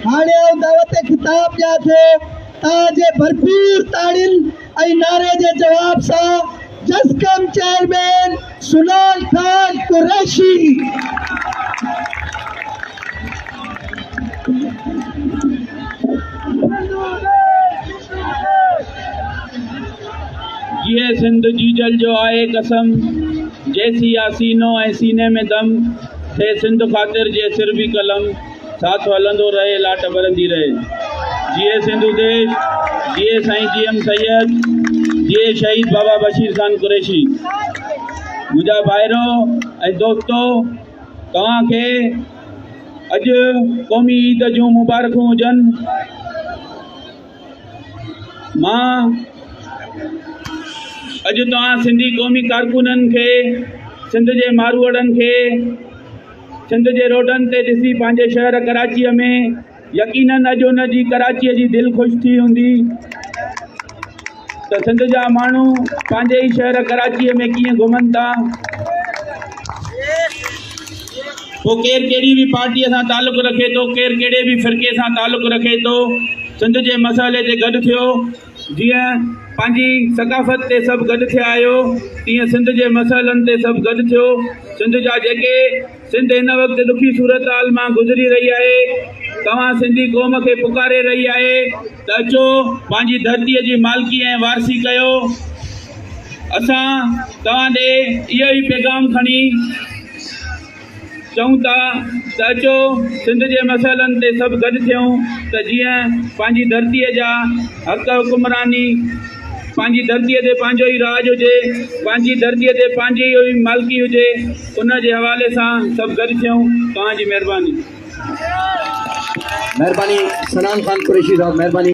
हाणे दावत खिताब ॾियां थो तव्हांजे भरपूर ताड़ियुनि ऐं नारे जे जवाब सां जसकम चेयरमैन सुनाल खान कुरैशी। ये सिंध जीजल जो आए कसम जैसी यासीनो ऐं सीने में दम थे सिंध ख़ातिर जे सिर भी कलम साथ हलंदो रहे लाट बरंदी रहे। जिए सिंधु देश, जिए साईं GM सैयद, जिए शहीद बाबा बशीर खान कुरैशी। मुझा भाइरो ऐं दोस्तो, तव्हां खे अॼु क़ौमी ईद जूं मुबारकूं हुजनि। मां अॼु तव्हां सिंधी क़ौमी कारकुननि खे, सिंध जे मारूअड़नि खे सिंध जे रोडनि ते ॾिसी पंहिंजे शहर कराचीअ में यकीनन अॼु उन जी कराचीअ जी दिलि ख़ुशि थी हूंदी त सिंध जा माण्हू पंहिंजे ई शहर कराचीअ में कीअं घुमनि था। पोइ केरु कहिड़ी बि पार्टीअ सां तालुक़ु रखे थो, केरु कहिड़े बि फ़िरके सां तालुक़ु रखे थो, सिंध जे मसइले ते गॾु थियो। जीअं पंहिंजी सक़ाफ़त ते सभु गॾु थिया आहियो, तीअं सिंध जे मसइलनि ते सभु गॾु थियो। सिंध जा जेके सिंध हिन वक़्तु ॾुखी सूरत हाल मां गुज़री रही आहे, तव्हां सिंधी क़ौम खे पुकारे रही आहे त अचो पंहिंजी धरतीअ जी मालिकी ऐं वारसी कयो। असां तव्हां ॾे इहो ई पैगाम खणी चऊं था त अचो सिंध जे मसइलनि ते सभु गॾु थियूं त जीअं पंहिंजी धरतीअ जा हक़ हुकुमरानी, पंहिंजी धरतीअ ते पंहिंजो ई राज हुजे, पंहिंजी धरतीअ ते पंहिंजी ई मालिकी हुजे, उन जे हवाले सां सभु गॾु थियूं। तव्हांजी महिरबानी। सनान खान कुरैशी साहब, महिरबानी।